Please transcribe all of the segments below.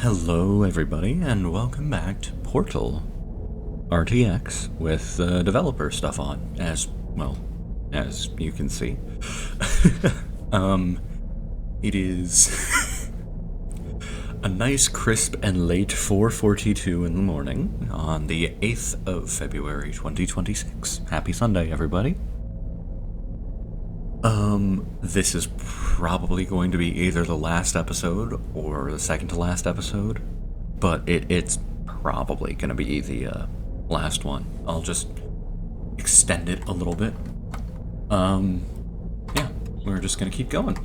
Hello everybody, and welcome back to Portal RTX with developer stuff on, as you can see. It is a nice crisp and late 4:42 in the morning on the 8th of February 2026. Happy Sunday, everybody. This is probably going to be either the last episode or the second to last episode, but it's probably going to be the last one. I'll just extend it a little bit. Yeah, we're just going to keep going.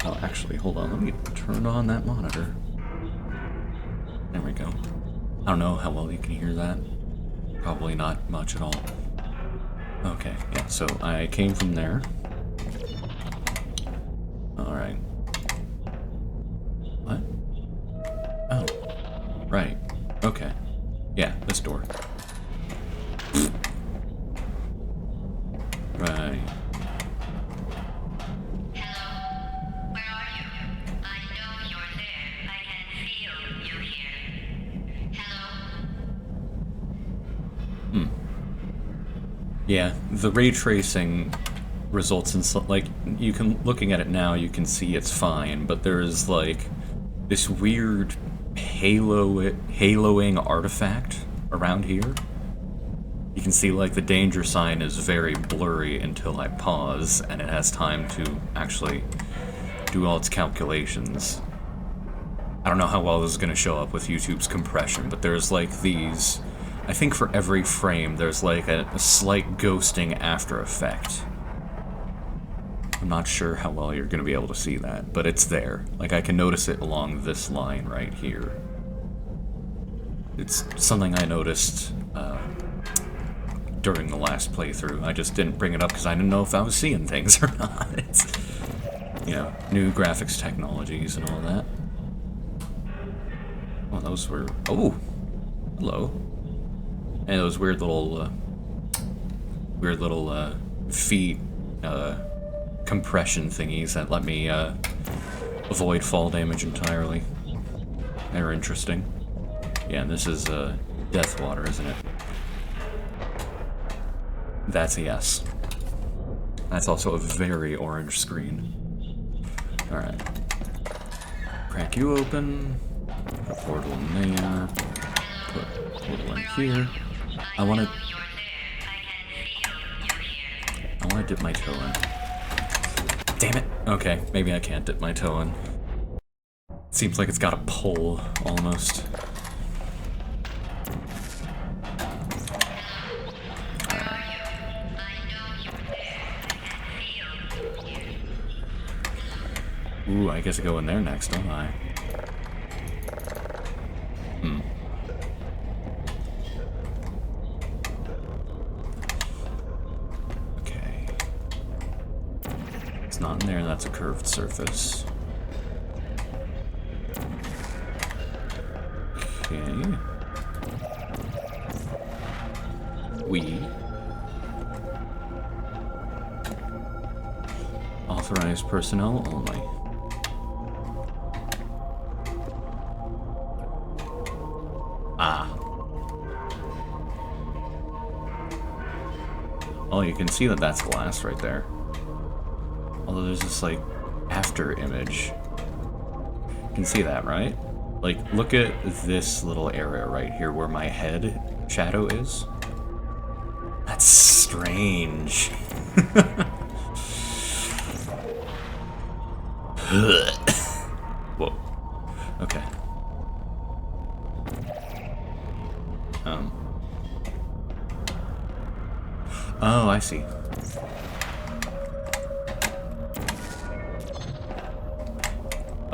Oh, actually, hold on, let me turn on that monitor. There we go. I don't know how well you can hear that. Probably not much at all. Okay, yeah, so I came from there. Alright. What? Oh. Right. Okay. Yeah, this door. Right. Yeah, the ray tracing results in like looking at it now, you can see it's fine, but there's like this weird haloing artifact around here. You can see like the danger sign is very blurry until I pause and it has time to actually do all its calculations. I don't know how well this is going to show up with YouTube's compression, but there's like these. I think for every frame, there's like a slight ghosting after effect. I'm not sure how well you're going to be able to see that, but it's there. Like, I can notice it along this line right here. It's something I noticed during the last playthrough. I just didn't bring it up because I didn't know if I was seeing things or not. It's, you know, new graphics technologies and all that. Oh, those were... Oh! Hello. And those weird little feet compression thingies that let me avoid fall damage entirely. They're interesting. Yeah, and this is death water, isn't it? That's a yes. That's also a very orange screen. Alright. Crack you open. Put a portal in there. Put a portal in here. I want to dip my toe in. Damn it! Okay, maybe I can't dip my toe in. Seems like it's got a pull, almost. Ooh, I guess I go in there next, don't I? Not in there, that's a curved surface. Okay. Authorized personnel only. Ah. Oh, you can see that that's glass right there. Although there's this, like, after image. You can see that, right? Like, look at this little area right here where my head shadow is. That's strange. Whoa. Okay. Oh, I see.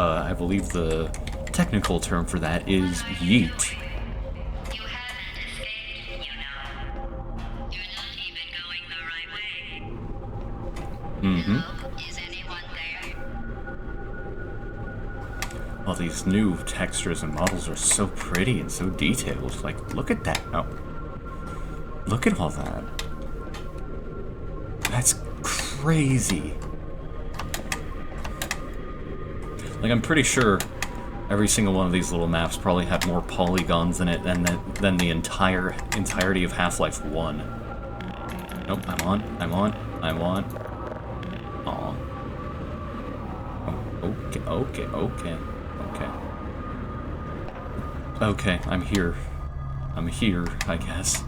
I believe the technical term for that is yeet. You haven't escaped, you know. You're not even going the right way. Mm-hmm. Hello? Is anyone there? All these new textures and models are so pretty and so detailed. Like, look at that. Oh. Look at all that. That's crazy. Like, I'm pretty sure every single one of these little maps probably had more polygons in it than the entirety of Half-Life 1. Nope, I'm on. Aw. Oh, okay. Okay, I'm here. I guess.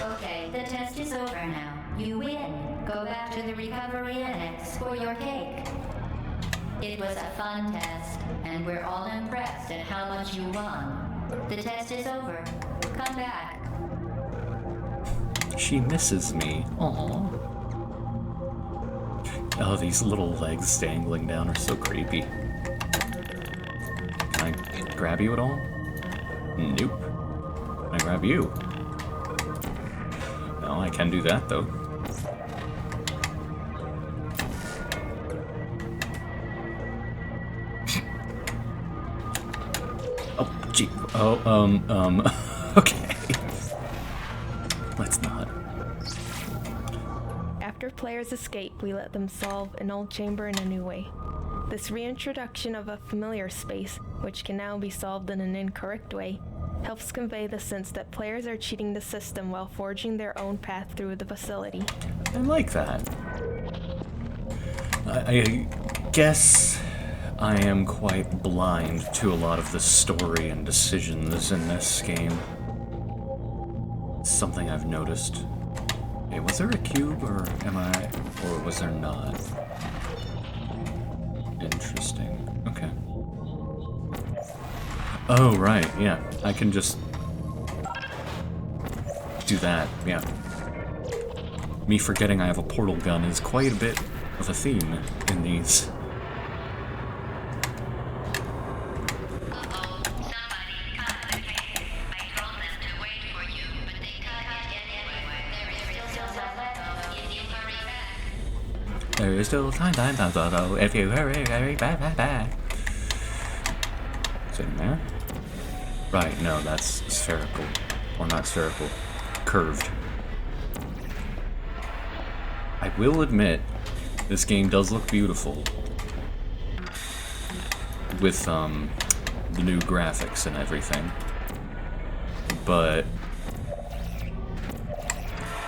Okay, the test is over now. You win. Go back to the recovery annex for your cake. It was a fun test, and we're all impressed at how much you won. The test is over. Come back. She misses me. Aww. Oh, these little legs dangling down are so creepy. Can I grab you at all? Nope. Can I grab you? No, I can do that, though. Oh, gee. Oh, okay. Let's not. After players escape, we let them solve an old chamber in a new way. This reintroduction of a familiar space, which can now be solved in an incorrect way, helps convey the sense that players are cheating the system while forging their own path through the facility. I like that. I guess I am quite blind to a lot of the story and decisions in this game. Something I've noticed. Hey, was there a cube, or was there not? Interesting. Okay. Oh, right, yeah. I can just do that, yeah. Me forgetting I have a portal gun is quite a bit of a theme in these. There is still time, if you hurry back. Is it in there? Right, no, that's spherical. Or not spherical. Curved. I will admit, this game does look beautiful. With, the new graphics and everything. But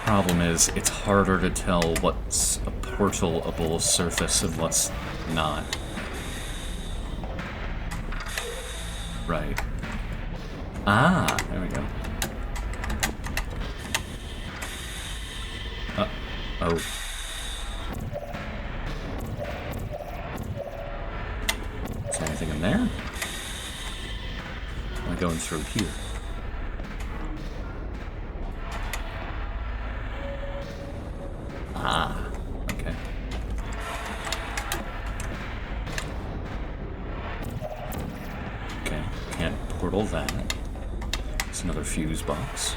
problem is, it's harder to tell what's a portalable surface and what's not. Right. Ah, there we go. Oh. Is there anything in there? Am I going through here? Ah, okay. Okay, can't portal that. It's another fuse box.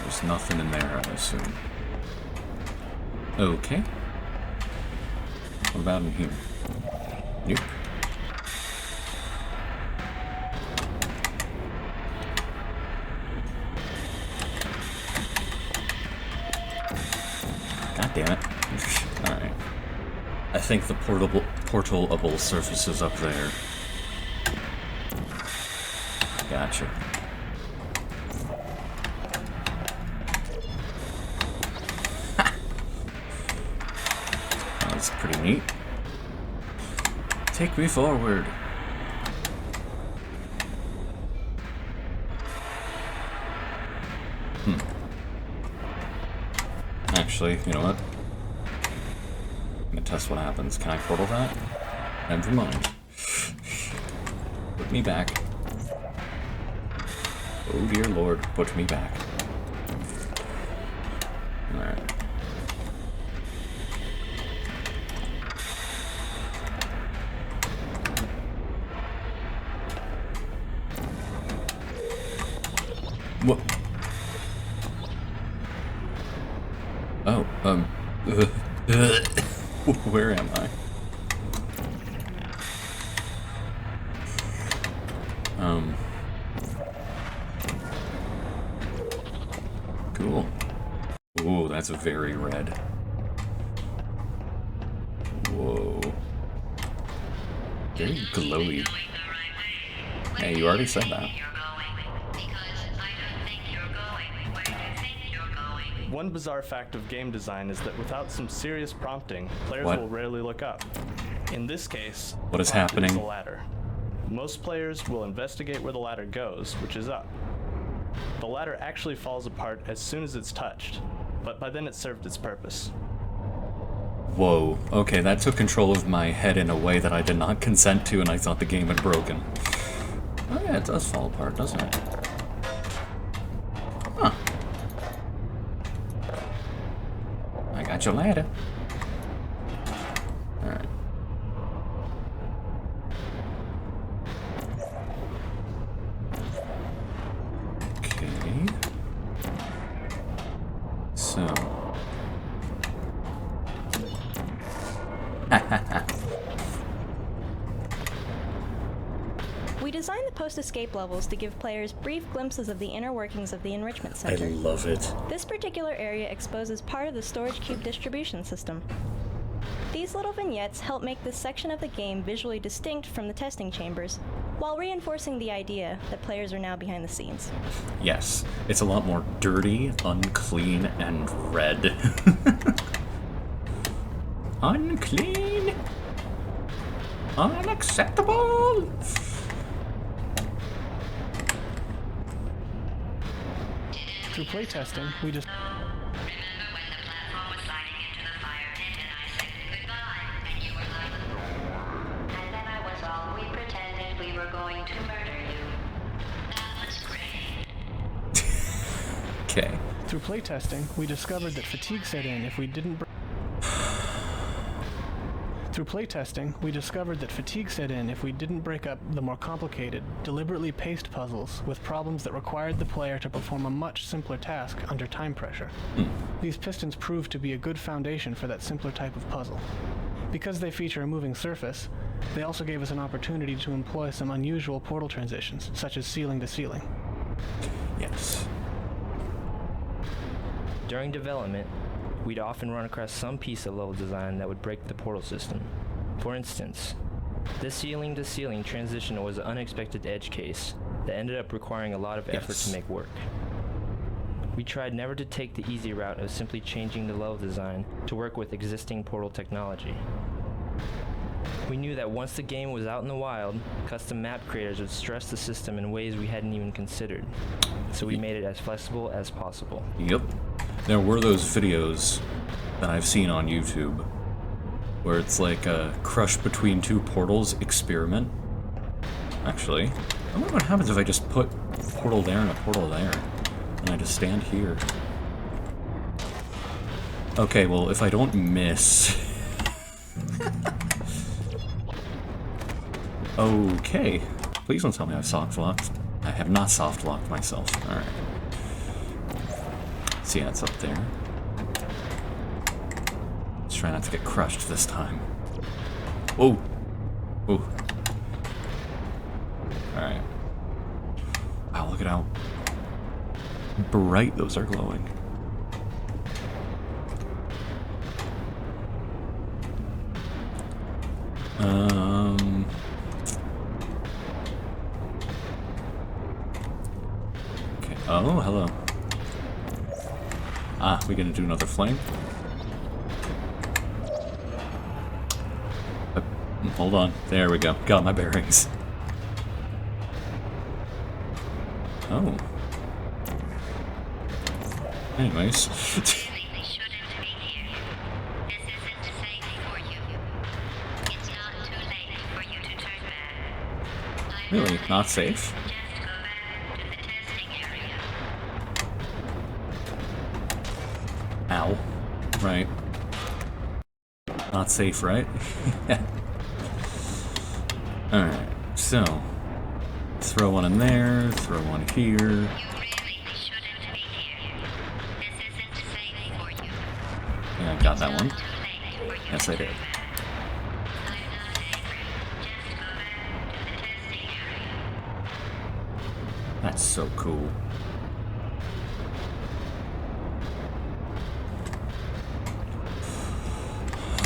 There's nothing in there, I assume. Okay. What about in here? Nope. God damn it. Alright. I think the portalable surface is up there. Gotcha. That's pretty neat. Take me forward. Actually, you know what? I'm gonna test what happens. Can I portal that? Never mind. Put me back. Oh dear lord, put me back. Alright. What? Oh, where am I? Cool. Ooh, that's very red. Whoa. Very glowy. Hey, you already said that. One bizarre fact of game design is that without some serious prompting, players What? will rarely look up. In this case, What is the prompt happening? the ladder. Most players will investigate where the ladder goes, which is up. The ladder actually falls apart as soon as it's touched, but by then it's served its purpose. Whoa. Okay, that took control of my head in a way that I did not consent to, and I thought the game had broken. Oh yeah, it does fall apart, doesn't it? Huh. I got your ladder. Alright. Okay. So. We designed the post-escape levels to give players brief glimpses of the inner workings of the enrichment I center. love it. This particular area exposes part of the storage cube distribution system. These little vignettes help make this section of the game visually distinct from the testing chambers, while reinforcing the idea that players are now behind the scenes. Yes, it's a lot more dirty, unclean, and red. Unclean! Unacceptable! Through playtesting, we just Remember when the platform was sliding into the fire pit and I said goodbye and you were like, and then I was all, we pretended we were going to murder you. That was great. Okay. through playtesting, we discovered that fatigue set in if we didn't break up the more complicated, deliberately paced puzzles with problems that required the player to perform a much simpler task under time pressure. These pistons proved to be a good foundation for that simpler type of puzzle. Because they feature a moving surface, they also gave us an opportunity to employ some unusual portal transitions, such as ceiling to ceiling. Yes. During development, we'd often run across some piece of level design that would break the portal system. For instance, this ceiling-to-ceiling transition was an unexpected edge case that ended up requiring a lot of effort Yes. to make work. We tried never to take the easy route of simply changing the level design to work with existing portal technology. We knew that once the game was out in the wild, custom map creators would stress the system in ways we hadn't even considered, so we made it as flexible as possible. Yep. There were those videos that I've seen on YouTube where it's like a crush between two portals experiment. Actually, I wonder what happens if I just put a portal there and a portal there, and I just stand here. Okay, well, if I don't miss... Okay. Please don't tell me I've soft-locked. I have not soft-locked myself. Alright. See, that's up there. Let's try not to get crushed this time. Whoa! Whoa. Alright. Wow, look at how bright those are glowing. Okay. Oh, hello. Ah, we gonna do another flame? Hold on. There we go. Got my bearings. Oh. Anyways. Really, they shouldn't be here. This isn't safe for you. It's not too late for you to turn back. Really? Not safe? Just go back to the testing area. Ow. Right. Not safe, right? Alright, so throw one in there, throw one here. You really shouldn't be here. This isn't safe for you. Yeah, I got that one. Too late for you Yes, to I did. turn back. I'm not angry. Just go back to the testing area. That's so cool.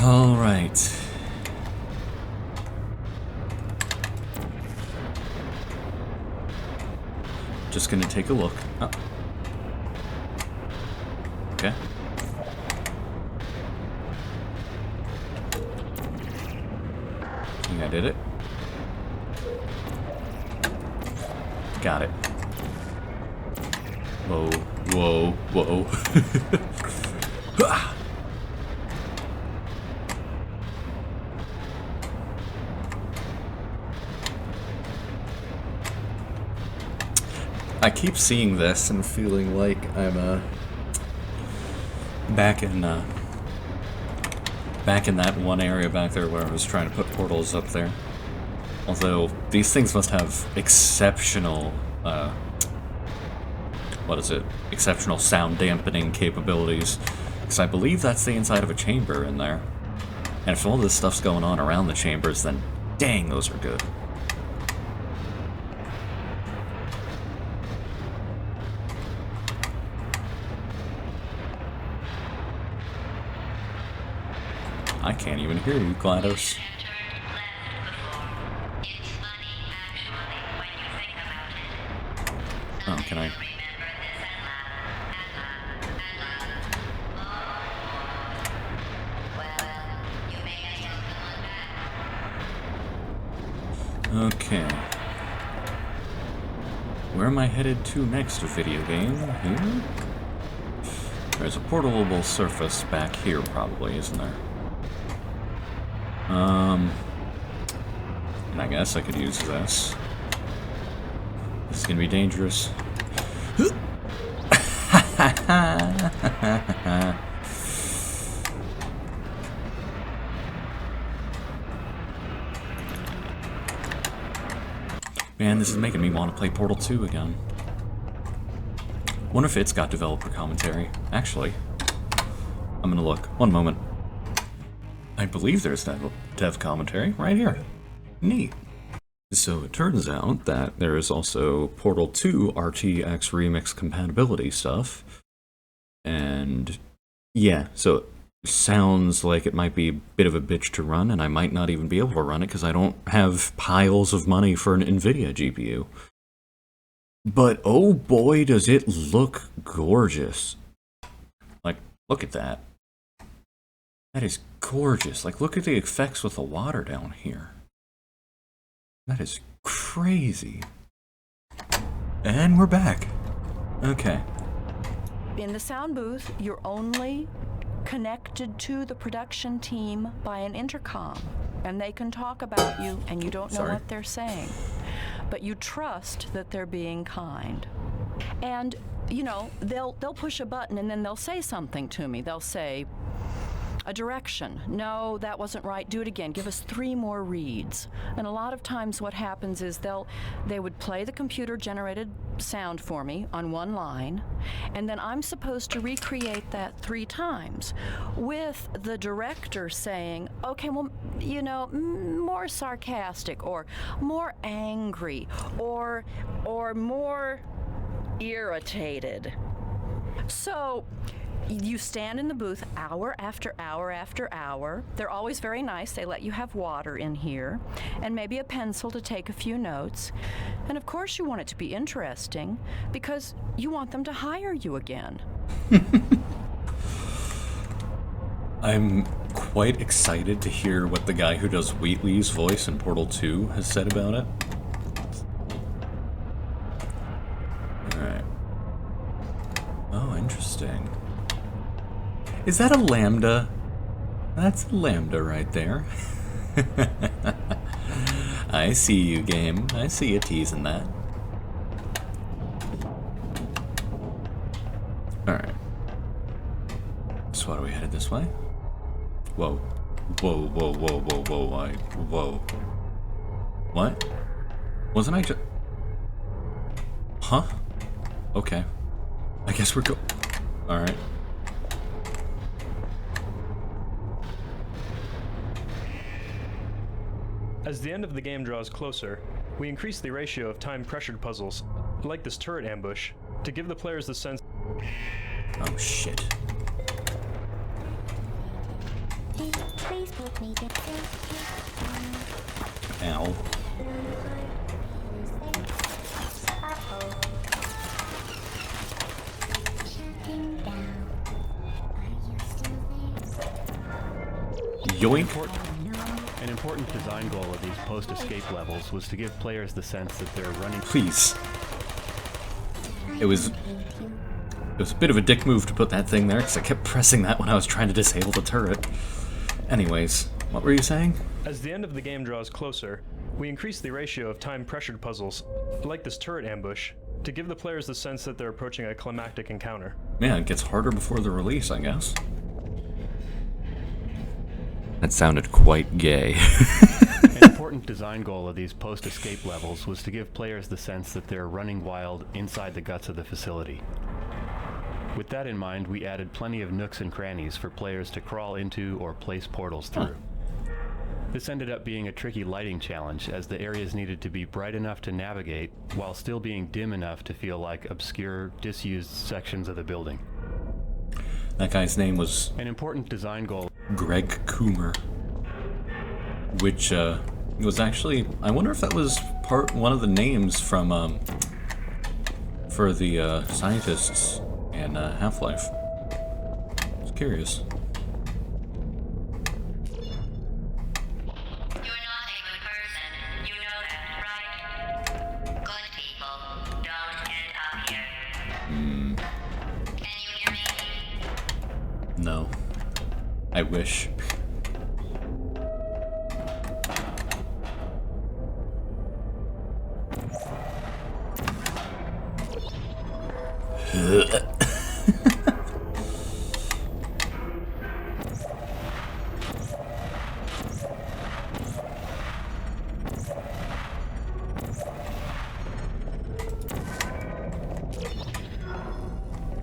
All right. Just gonna take a look. Oh. Okay. I think I did it. Got it. Whoa, whoa, whoa. I keep seeing this and feeling like I'm back in that one area back there where I was trying to put portals up there. Although these things must have exceptional exceptional sound dampening capabilities, because I believe that's the inside of a chamber in there. And if all this stuff's going on around the chambers, then dang, those are good. I can't even hear you, GLaDOS. Oh, can I? Okay. Where am I headed to next, video game? Here? There's a portable surface back here, probably, isn't there? And I guess I could use this. This is gonna be dangerous. Man, this is making me want to play Portal 2 again. Wonder if it's got developer commentary. Actually, I'm gonna look. One moment. I believe there's dev commentary right here. Neat. So it turns out that there is also Portal 2 RTX Remix compatibility stuff. And yeah, so it sounds like it might be a bit of a bitch to run, and I might not even be able to run it because I don't have piles of money for an NVIDIA GPU. But oh boy, does it look gorgeous. Like, look at that. That is gorgeous. Like, look at the effects with the water down here. That is crazy. And we're back. Okay. In the sound booth, you're only connected to the production team by an intercom, and they can talk about you, and you don't know what they're saying. But you trust that they're being kind. And, you know, they'll push a button, and then they'll say something to me. They'll say, a direction. No, that wasn't right. Do it again. Give us 3 more reads. And a lot of times what happens is they would play the computer-generated sound for me on one line, and then I'm supposed to recreate that 3 times with the director saying, okay, well, you know, more sarcastic or more angry or more irritated. So you stand in the booth hour after hour after hour. They're always very nice. They let you have water in here and maybe a pencil to take a few notes. And of course you want it to be interesting because you want them to hire you again. I'm quite excited to hear what the guy who does Wheatley's voice in Portal 2 has said about it. Alright. Oh, interesting. Is that a lambda? That's a lambda right there. I see you, game. I see you teasing that. Alright. So what, are we headed this way? Whoa. Whoa, whoa, whoa, whoa, whoa, whoa. What? Wasn't I just... Huh? Okay. I guess we're Alright. As the end of the game draws closer, we increase the ratio of time-pressured puzzles, like this turret ambush, to give the players the sense... Oh, shit. Please put me to Ow. shutting down. Are you still there? Yoink. An important design goal of these post-escape levels was to give players the sense that they're running... Please. It was a bit of a dick move to put that thing there, because I kept pressing that when I was trying to disable the turret. Anyways, what were you saying? As the end of the game draws closer, we increase the ratio of time-pressured puzzles, like this turret ambush, to give the players the sense that they're approaching a climactic encounter. Yeah, it gets harder before the release, I guess. That sounded quite gay. An important design goal of these post-escape levels was to give players the sense that they're running wild inside the guts of the facility. With that in mind, we added plenty of nooks and crannies for players to crawl into or place portals through. This ended up being a tricky lighting challenge, as the areas needed to be bright enough to navigate while still being dim enough to feel like obscure, disused sections of the building. That guy's name was An important design goal. Greg Coomer, which was actually, I wonder if that was one of the names from for the scientists in Half-Life. I was curious. You're not a good person. You know that, right? Good people don't end up here. Can you hear me? No. I wish.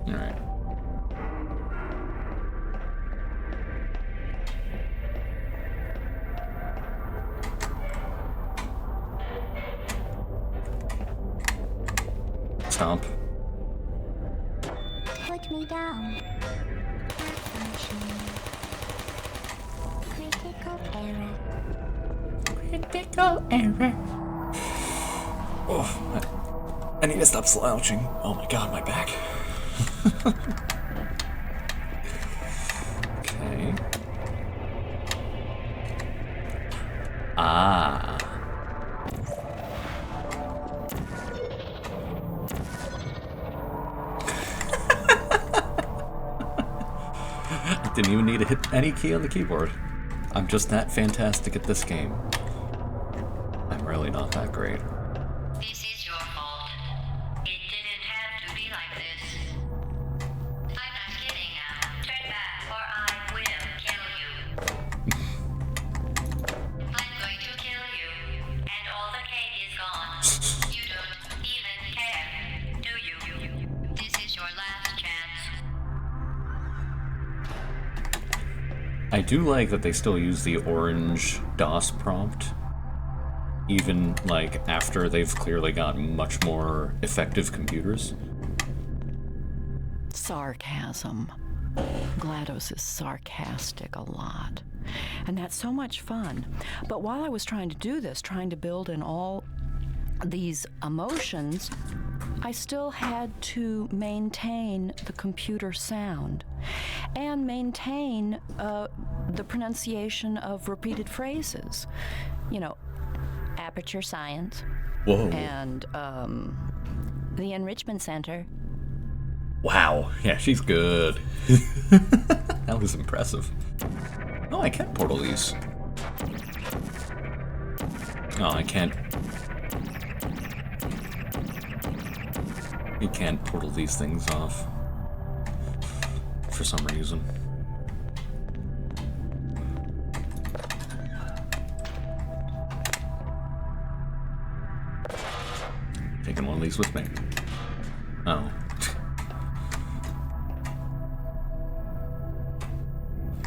Alright. Stomp. Put me down. Malfunction. Critical error. Critical error. Oh, I need to stop slouching. Oh my god, my back. Okay. Ah. I didn't even need to hit any key on the keyboard. I'm just that fantastic at this game. I'm really not that great. This is your fault. It didn't have to be like this. I'm not kidding now. Turn back or I will kill you. I'm going to kill you, and all the cake is gone. You don't even care, do you? This is your last chance. I do like that they still use the orange DOS prompt, even like after they've clearly got much more effective computers. Sarcasm. GLaDOS is sarcastic a lot. And that's so much fun. But while I was trying to do this, trying to build in all these emotions, I still had to maintain the computer sound and maintain the pronunciation of repeated phrases. You know, aperture science. Whoa. And the enrichment center. Wow. Yeah, she's good. That was impressive. Oh, I can't portal these. Oh, I can't. You can't portal these things off. For some reason. Taking one of these with me. Oh.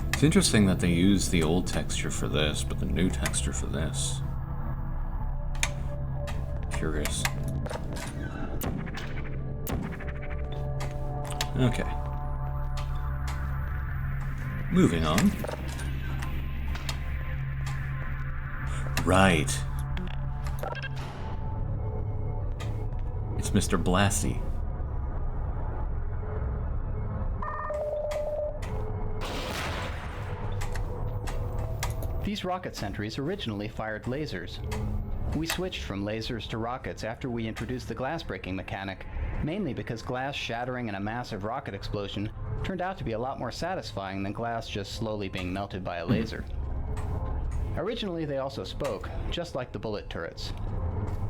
It's interesting that they use the old texture for this, but the new texture for this. Curious. Okay. Moving on. right. It's Mr. Blasty. These rocket sentries originally fired lasers. We switched from lasers to rockets after we introduced the glass breaking mechanic, mainly because glass shattering in a massive rocket explosion turned out to be a lot more satisfying than glass just slowly being melted by a laser. Originally, they also spoke, just like the bullet turrets.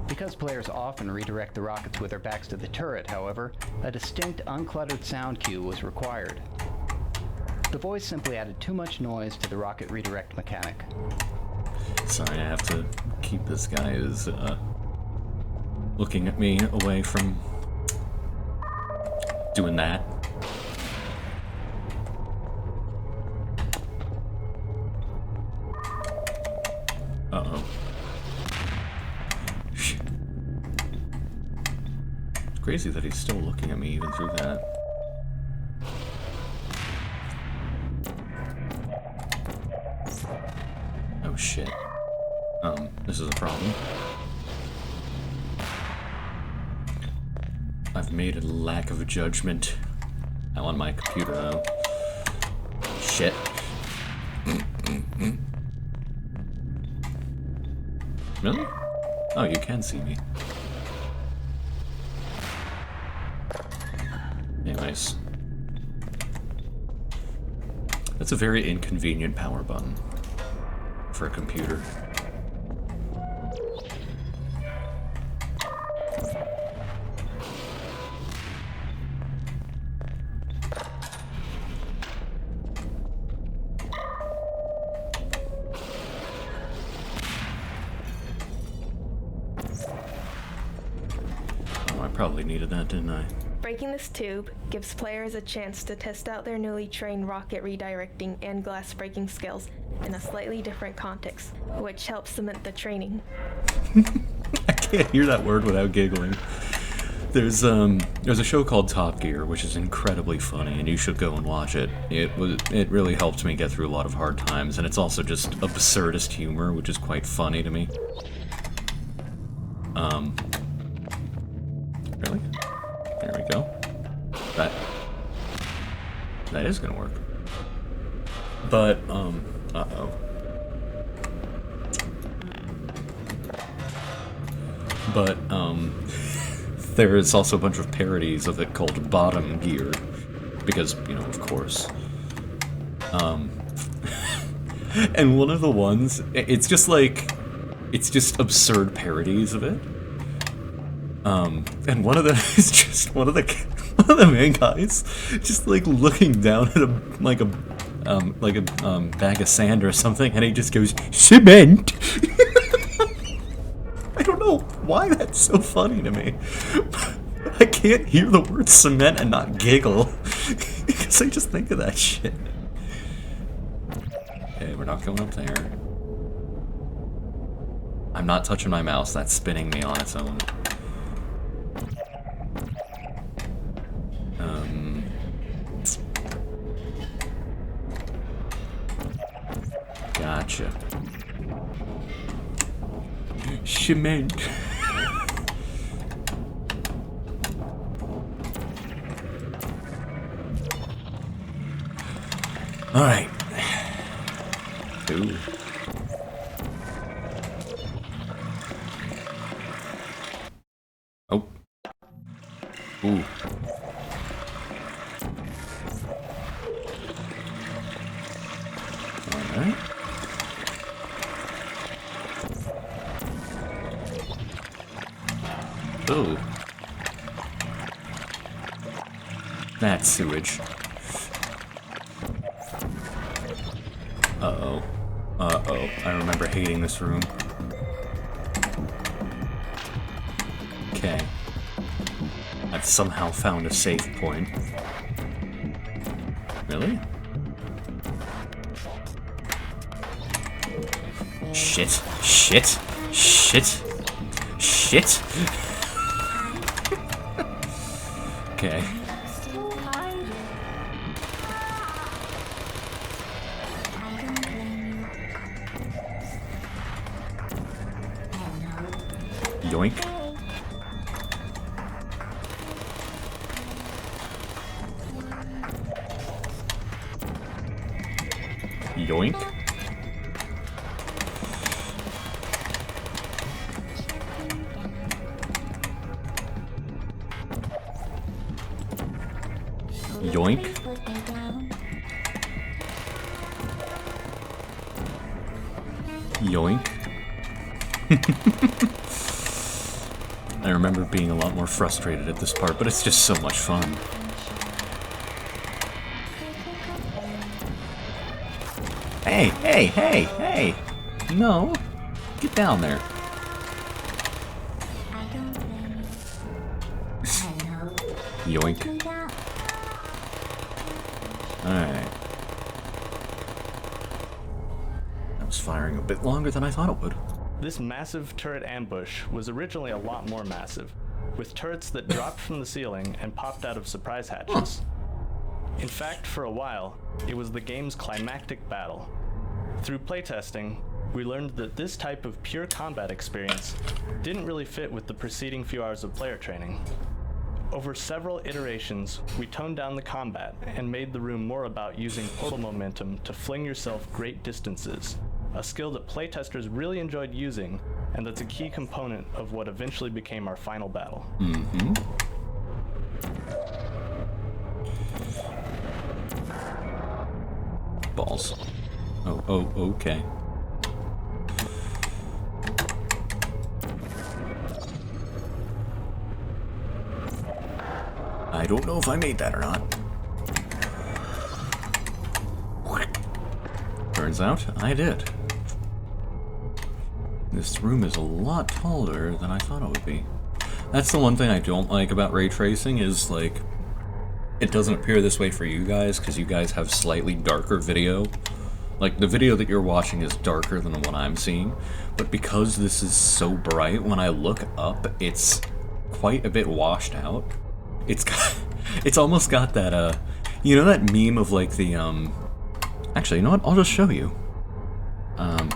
Because players often redirect the rockets with their backs to the turret, however, a distinct, uncluttered sound cue was required. The voice simply added too much noise to the rocket redirect mechanic. Sorry, I have to keep this guy as looking at me away from doing that. Uh-oh. It's crazy that he's still looking at me even through that. Oh shit. This is a problem. I've made a lack of judgment. Now on my computer though. Shit. Really? Oh, you can see me. Anyways. That's a very inconvenient power button for a computer. Oh, I probably needed that, didn't I? Breaking this tube gives players a chance to test out their newly trained rocket redirecting and glass breaking skills in a slightly different context, which helps cement the training. I can't hear that word without giggling. There's a show called Top Gear, which is incredibly funny, and you should go and watch it. It really helped me get through a lot of hard times, and it's also just absurdist humor, which is quite funny to me. Really? There we go. That is gonna work. But, uh-oh. But, there is also a bunch of parodies of it called Bottom Gear. Because, you know, of course. And one of the ones, it's just absurd parodies of it. And one of them is just one of the main guys just like looking down at a bag of sand or something, and he just goes, "Cement." I don't know why that's so funny to me. I can't hear the word cement and not giggle because I just think of that shit. Okay, we're not going up there. I'm not touching my mouse. That's spinning me on its own. Gotcha. Cement. All right. Ooh. Oh. Ooh. All right. Ooh. That's sewage. Uh-oh. Uh-oh. I remember hating this room. Okay. I've somehow found a safe point. Really? Shit. Shit. Shit. Shit. Okay. Yoink. Yoink. Yoink. Yoink. I remember being a lot more frustrated at this part, but it's just so much fun. Hey, hey, hey, hey! No! Get down there. Yoink. Alright. That was firing a bit longer than I thought it would. This massive turret ambush was originally a lot more massive, with turrets that dropped from the ceiling and popped out of surprise hatches. In fact, for a while, it was the game's climactic battle. Through playtesting, we learned that this type of pure combat experience didn't really fit with the preceding few hours of player training. Over several iterations, we toned down the combat and made the room more about using portal momentum to fling yourself great distances, a skill that playtesters really enjoyed using, and that's a key component of what eventually became our final battle. Balls. Oh, okay. I don't know if I made that or not. Turns out I did. This room is a lot taller than I thought it would be. That's the one thing I don't like about ray tracing is, like, it doesn't appear this way for you guys because you guys have slightly darker video. Like, the video that you're watching is darker than the one I'm seeing, but because this is so bright, when I look up, it's quite a bit washed out. It's almost got that, you know that meme of, like, the, actually, you know what, I'll just show you.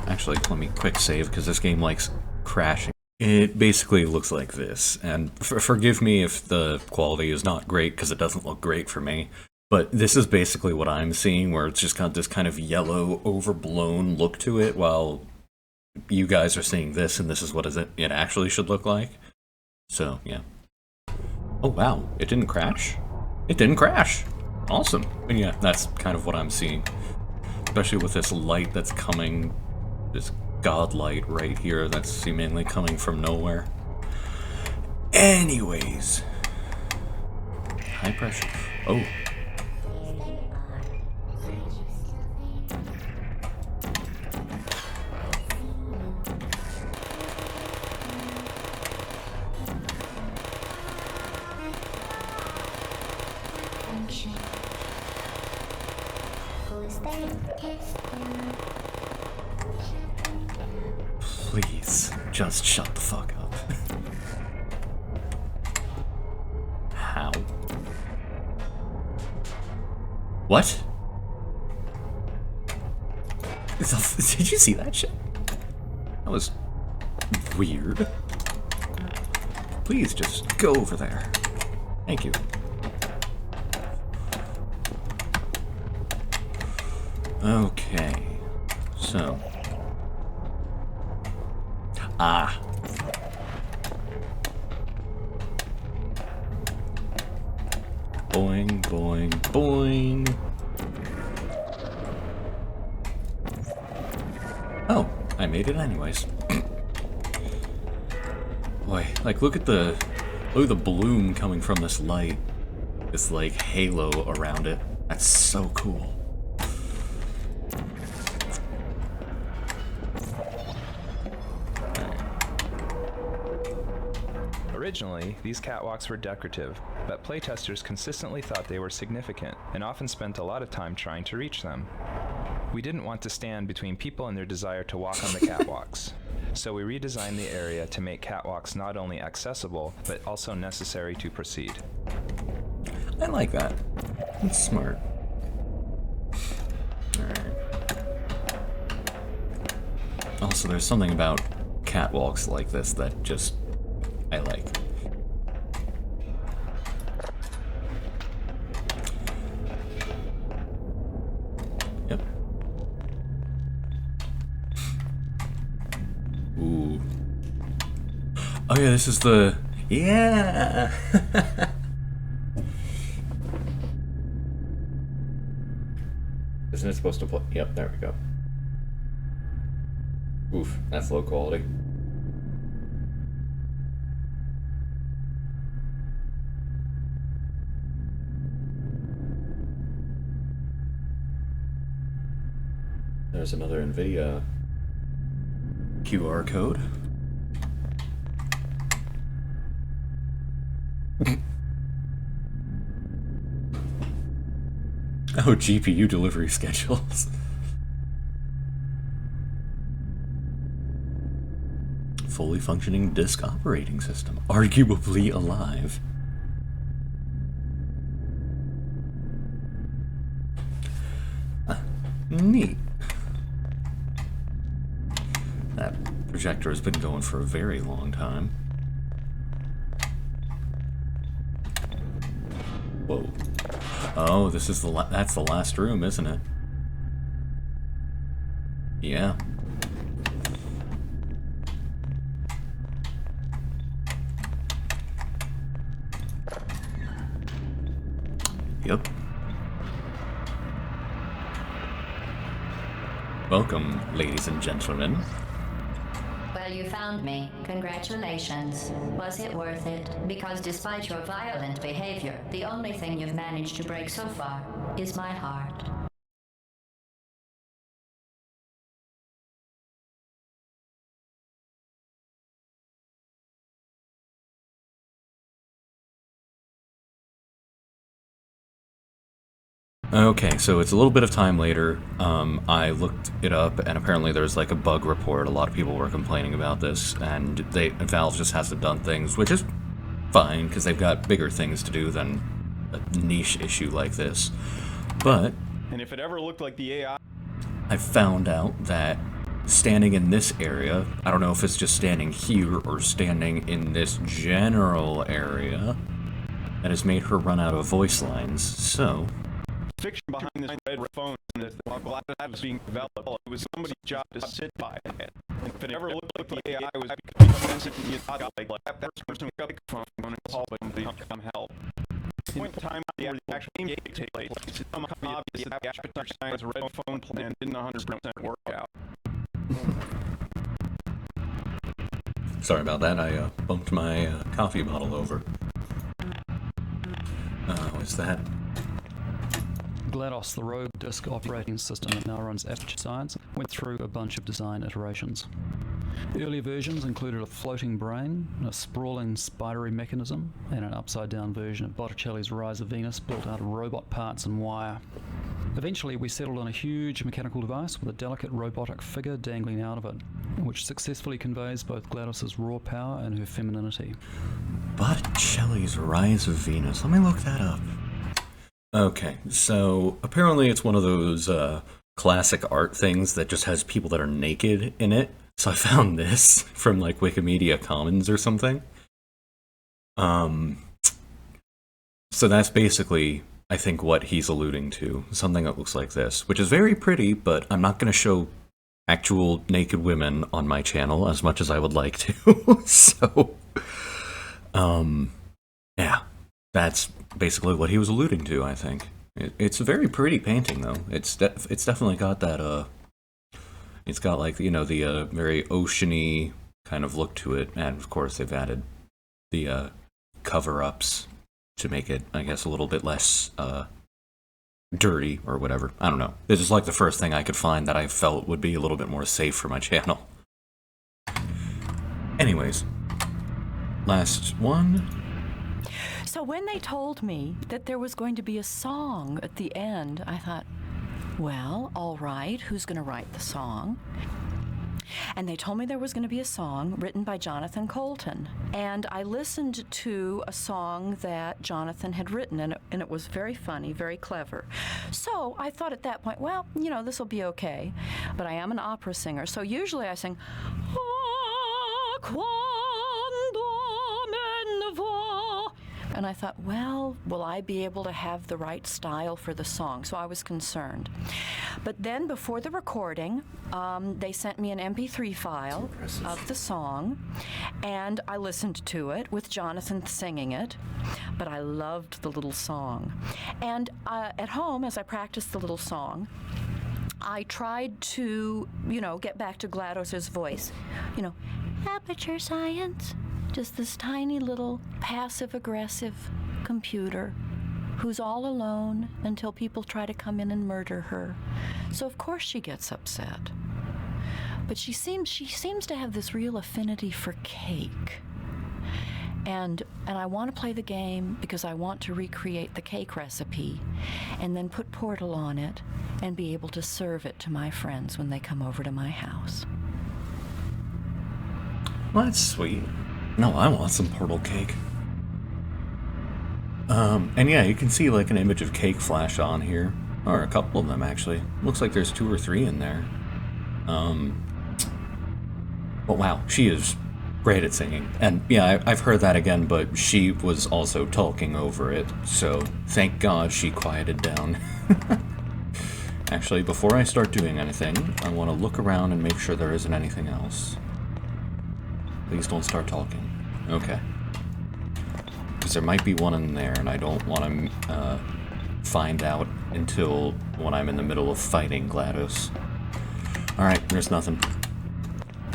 Actually, let me quick save, because this game likes crashing. It basically looks like this, and forgive me if the quality is not great, because it doesn't look great for me, but this is basically what I'm seeing, where it's just got this kind of yellow, overblown look to it, while you guys are seeing this, and this is what it actually should look like. So, yeah. Oh wow, it didn't crash? It didn't crash! Awesome. And yeah, that's kind of what I'm seeing. Especially with this light that's coming, this god light right here that's seemingly coming from nowhere. Anyways. High pressure. Oh. Please, just shut the fuck up. How? What? Did you see that shit? That was weird. Please just go over there. Thank you. Okay, so. Ah. Boing, boing, boing. Oh, I made it anyways. Boy, like look at the bloom coming from this light. This like halo around it. That's so cool. Originally, these catwalks were decorative, but playtesters consistently thought they were significant, and often spent a lot of time trying to reach them. We didn't want to stand between people and their desire to walk on the catwalks, so we redesigned the area to make catwalks not only accessible, but also necessary to proceed. I like that. That's smart. Alright. Also, there's something about catwalks like this that just I like. Yep. Ooh. Oh yeah, this is the... Yeah! Isn't it supposed to play? Yep, there we go. Oof, that's low quality. There's another NVIDIA QR code. Oh, GPU delivery schedules. Fully functioning disk operating system. Arguably alive. Neat. That projector has been going for a very long time. Whoa. Oh, this is that's the last room, isn't it? Yeah. Yep. Welcome, ladies and gentlemen. Well, you found me. Congratulations. Was it worth it? Because despite your violent behavior, the only thing you've managed to break so far is my heart. Okay, so it's a little bit of time later. I looked it up, and apparently there's like a bug report. A lot of people were complaining about this, and Valve just hasn't done things, which is fine because they've got bigger things to do than a niche issue like this. But and if it ever looked like the AI, I found out that standing in this area, I don't know if it's just standing here or standing in this general area, that has made her run out of voice lines. So fiction behind this red phone that while Glass was being developed, it was somebody's job to sit by it. And if it ever looked like the AI was becoming offensive, you thought like that person got the phone and call somebody to come help. Point in time where the actual game takes place, it's obvious that the Appetite Science red phone plan didn't 100% work out. sorry about that. I bumped my coffee bottle over. What's that? GLaDOS, the rogue disk operating system that now runs Appetite Science, went through a bunch of design iterations. Earlier versions included a floating brain, a sprawling spidery mechanism, and an upside-down version of Botticelli's Rise of Venus built out of robot parts and wire. Eventually, we settled on a huge mechanical device with a delicate robotic figure dangling out of it, which successfully conveys both GLaDOS's raw power and her femininity. Botticelli's Rise of Venus. Let me look that up. Okay, so apparently it's one of those classic art things that just has people that are naked in it. So I found this from like Wikimedia Commons or something. So that's basically, I think, what he's alluding to. Something that looks like this, which is very pretty, but I'm not going to show actual naked women on my channel as much as I would like to. So, yeah, that's basically what he was alluding to, I think. It's a very pretty painting, though. It's definitely got that, it's got, like, you know, the very oceany kind of look to it, and of course they've added the cover-ups to make it, I guess, a little bit less dirty or whatever. I don't know. This is like the first thing I could find that I felt would be a little bit more safe for my channel. Anyways, last one. So when they told me that there was going to be a song at the end, I thought, well, all right, who's going to write the song? And they told me there was going to be a song written by Jonathan Colton. And I listened to a song that Jonathan had written, and it was very funny, very clever. So I thought at that point, well, you know, this will be okay. But I am an opera singer, so usually I sing, "Ah, quando And I thought, well, will I be able to have the right style for the song? So I was concerned. But then before the recording, they sent me an MP3 file of the song, and I listened to it with Jonathan singing it. But I loved the little song. And at home, as I practiced the little song, I tried to, get back to GLaDOS's voice. Aperture Science. Just this tiny little passive-aggressive computer who's all alone until people try to come in and murder her. So of course she gets upset. But she seems to have this real affinity for cake. And I want to play the game because I want to recreate the cake recipe and then put Portal on it and be able to serve it to my friends when they come over to my house. Well, that's sweet. No, I want some Portal cake. And yeah, you can see like an image of cake flash on here. Or a couple of them, actually. Looks like there's 2 or 3 in there. But wow, she is great at singing. And yeah, I've heard that again, but she was also talking over it. So thank God she quieted down. Actually, before I start doing anything, I want to look around and make sure there isn't anything else. Please don't start talking. Okay. Because there might be one in there, and I don't want to find out until when I'm in the middle of fighting GLaDOS. Alright, there's nothing.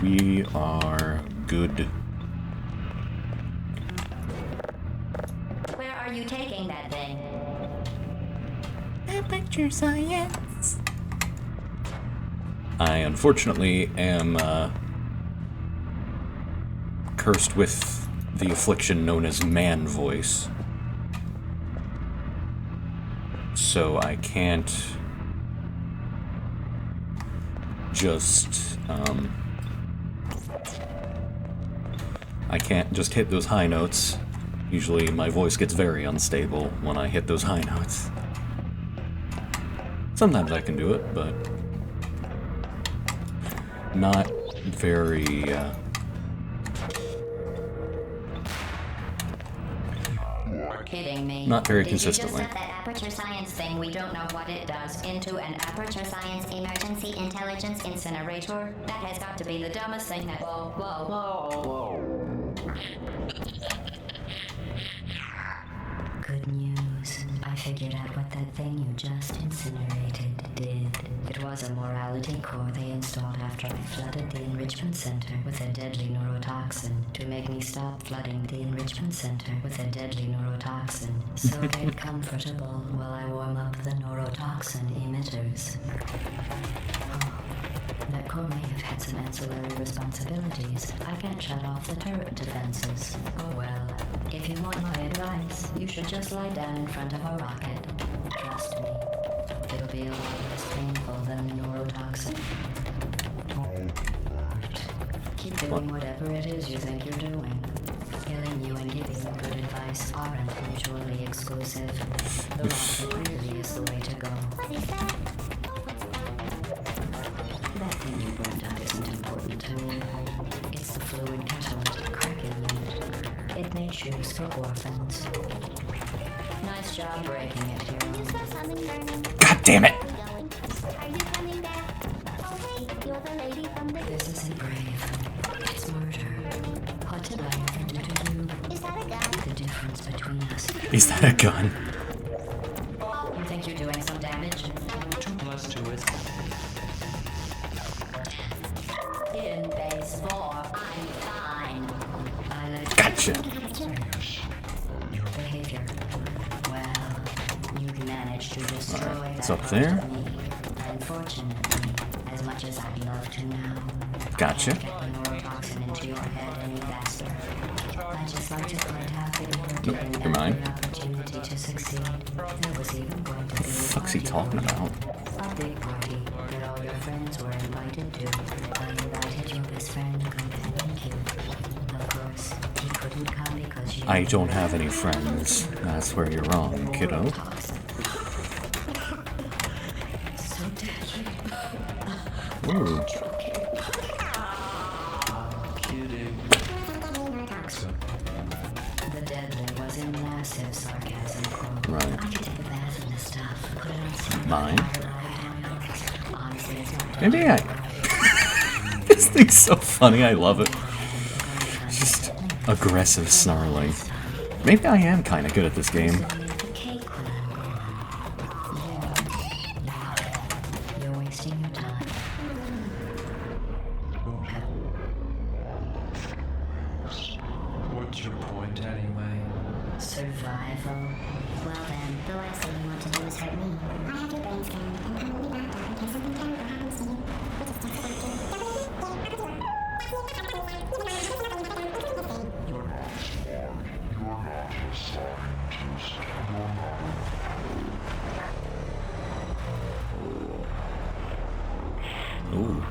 We are good. Where are you taking that thing? Aperture Science. I unfortunately am cursed with the affliction known as man voice. So I can't just hit those high notes. Usually my voice gets very unstable when I hit those high notes. Sometimes I can do it, but not very You're kidding me. Not very Did consistently. You just set that Aperture Science thing we don't know what it does into an Aperture Science Emergency Intelligence Incinerator? That has got to be the dumbest thing that... Whoa. Good news. I figured out what that thing you just incinerated did. It was a morality core they installed after I flooded the enrichment center with a deadly neurotoxin to make me stop flooding the enrichment center with a deadly neurotoxin so get comfortable while I warm up the neurotoxin emitters. That core may have had some ancillary responsibilities. I can't shut off the turret defenses. Oh well. If you want my advice, you should just lie down in front of a rocket. Trust me. It'll be a lot less painful than neurotoxin. Keep doing whatever it is you think you're doing. Killing you and giving you good advice aren't mutually exclusive. The rocket really is the way to go. That thing you burned up isn't important to me. It's the fluid catalytic cracking unit. It made shoes for orphans. Nice job breaking it, hero. God damn it! Are you coming back? Oh, hey, you're the lady from the... This isn't brave. It's murder. What did I ever do to you? Is that a gun? The difference between us. Is that a gun? You think you're doing some damage? 2 + 2 is... In base 4, I'm fine. I let Gotcha. your behavior. Well, you managed to destroy It's that up part there. of me. Unfortunately, as much as I'd love to now, Gotcha. I can't get the neurotoxin into your head any faster. I just like to point out that you were Nope, given you're mine. every opportunity to succeed. There was even going to be The fuck's he talking about? a big party that all your friends were invited to. I invited your best friend, Companion Q. Of course, he couldn't come because you... I don't have any friends. That's where you're wrong, kiddo. So deadly. Ooh. The deadly was in massive Mine? Maybe I... This thing's so funny, I love it. Just aggressive snarling. Maybe I am kind of good at this game. What's your point anyway? Survival. Well then, the last thing you want to do is hurt me. I have your brain scan, and probably not that in case something terrible happens to you. Which is just You're not smart. You're not a scientist. You're not. Ooh.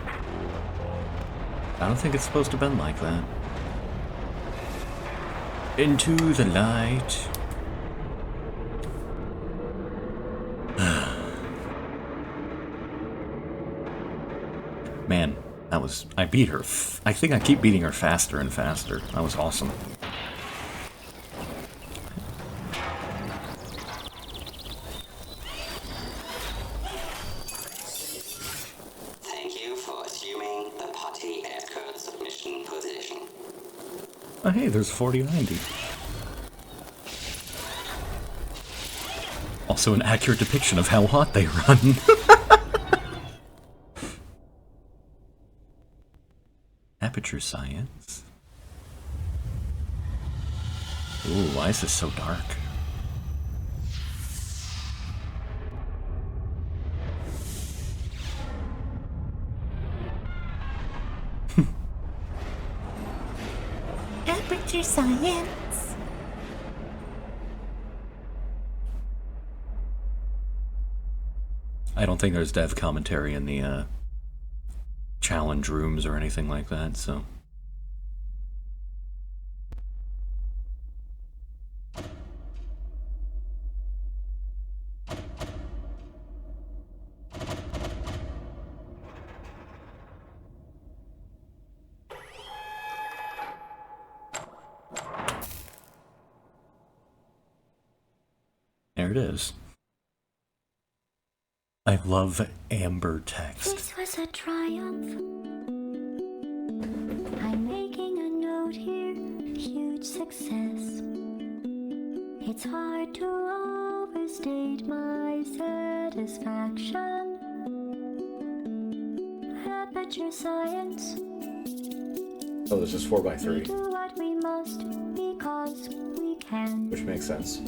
I don't think it's supposed to bend like that. Into the light. Man, that was... I beat her. I think I keep beating her faster and faster. That was awesome. Thank you for assuming the party escort submission position. Oh hey, there's 4090. Also an accurate depiction of how hot they run. Aperture science. Ooh, why is this so dark? Aperture science. I don't think there's dev commentary in the challenge rooms or anything like that, so... There it is. I love amber text. This was a triumph. I'm making a note here. Huge success. It's hard to overstate my satisfaction. Aperture science. Oh, this is 4x3. We do what we must because we can. Which makes sense.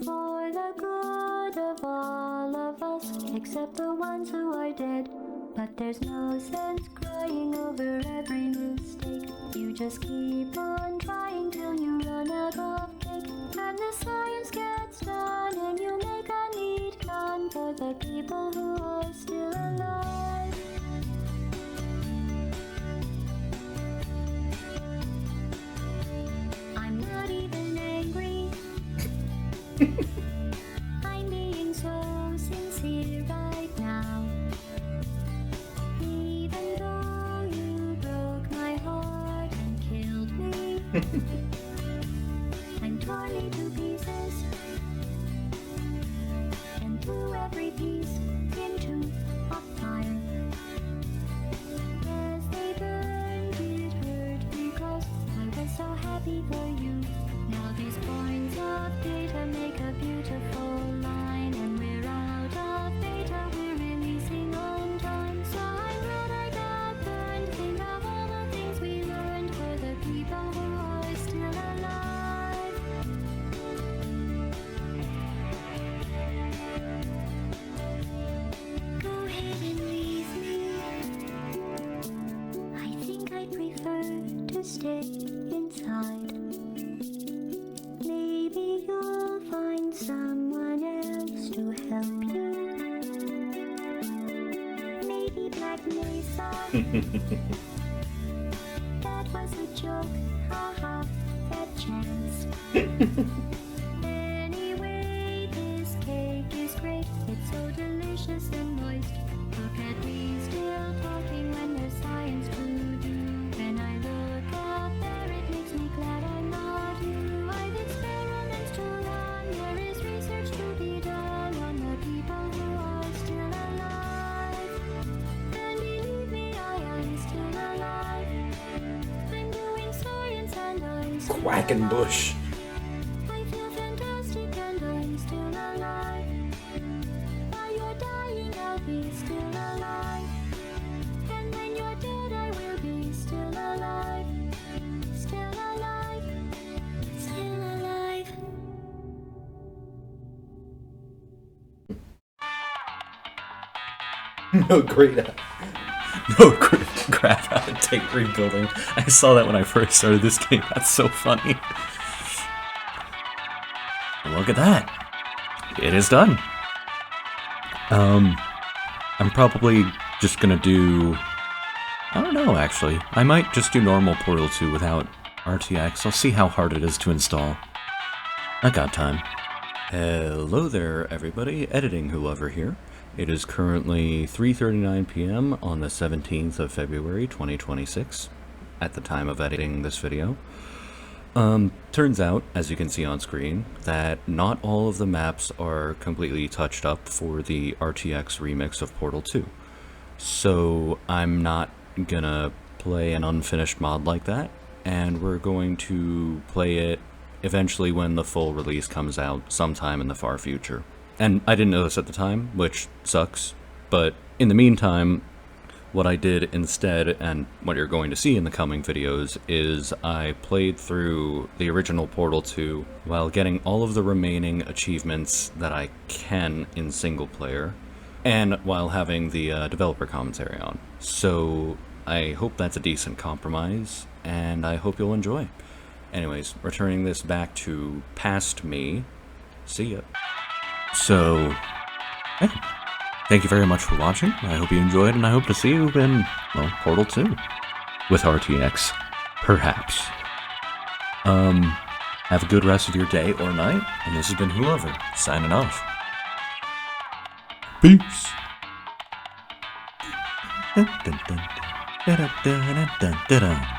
For the good of all of us, except the ones who are dead. But there's no sense crying over every mistake. You just keep on trying till you run out of cake. And the science gets done, and you make a neat gun for the people who are still alive. I'm not even angry. I'm being so sincere right now. Even though you broke my heart and killed me, I'm torn into pieces and threw every piece into a fire. As they burned, it hurt because I was so happy for you. Now these points of data make a beautiful line, and we're out of data, we're releasing on time. So I'm glad I got burned. Think of all the things we learned for the people who are still alive. Go ahead and leave me. I think I'd prefer to stay inside. Maybe you'll find someone else to help you. Maybe Black Mesa. That was a joke, haha, that chance. Anyway, this cake is great. It's so delicious and moist. Look at me still talking when there's science to do. When I look out there, it makes me glad I'm not you. I've experiments to run. There is research to be done on the people Quackenbush. I feel fantastic and I'm still alive. While you're dying, I'll be still alive. And when you're dead, I will be still alive. Still alive. Still alive. No great. No crap outtake rebuilding. I saw that when I first started this game. That's so funny. Look at that. It is done. I'm probably just gonna do... I don't know, actually. I might just do normal Portal 2 without RTX. I'll see how hard it is to install. I got time. Hello there, everybody. Editing Wholover here. It is currently 3:39 p.m. on the 17th of February, 2026, at the time of editing this video. Turns out, as you can see on screen, that not all of the maps are completely touched up for the RTX remix of Portal 2. So I'm not gonna play an unfinished mod like that, and we're going to play it eventually when the full release comes out sometime in the far future. And I didn't know this at the time, which sucks, but in the meantime, what I did instead, and what you're going to see in the coming videos, is I played through the original Portal 2 while getting all of the remaining achievements that I can in single player, and while having the developer commentary on. So I hope that's a decent compromise, and I hope you'll enjoy. Anyways, returning this back to past me, see ya. So, hey, thank you very much for watching. I hope you enjoyed, and I hope to see you in, well, Portal 2. With RTX. Perhaps. Have a good rest of your day or night, and this has been Whoever, signing off. Peace! Dun, dun, dun, dun, dun, dun, dun, dun, dun.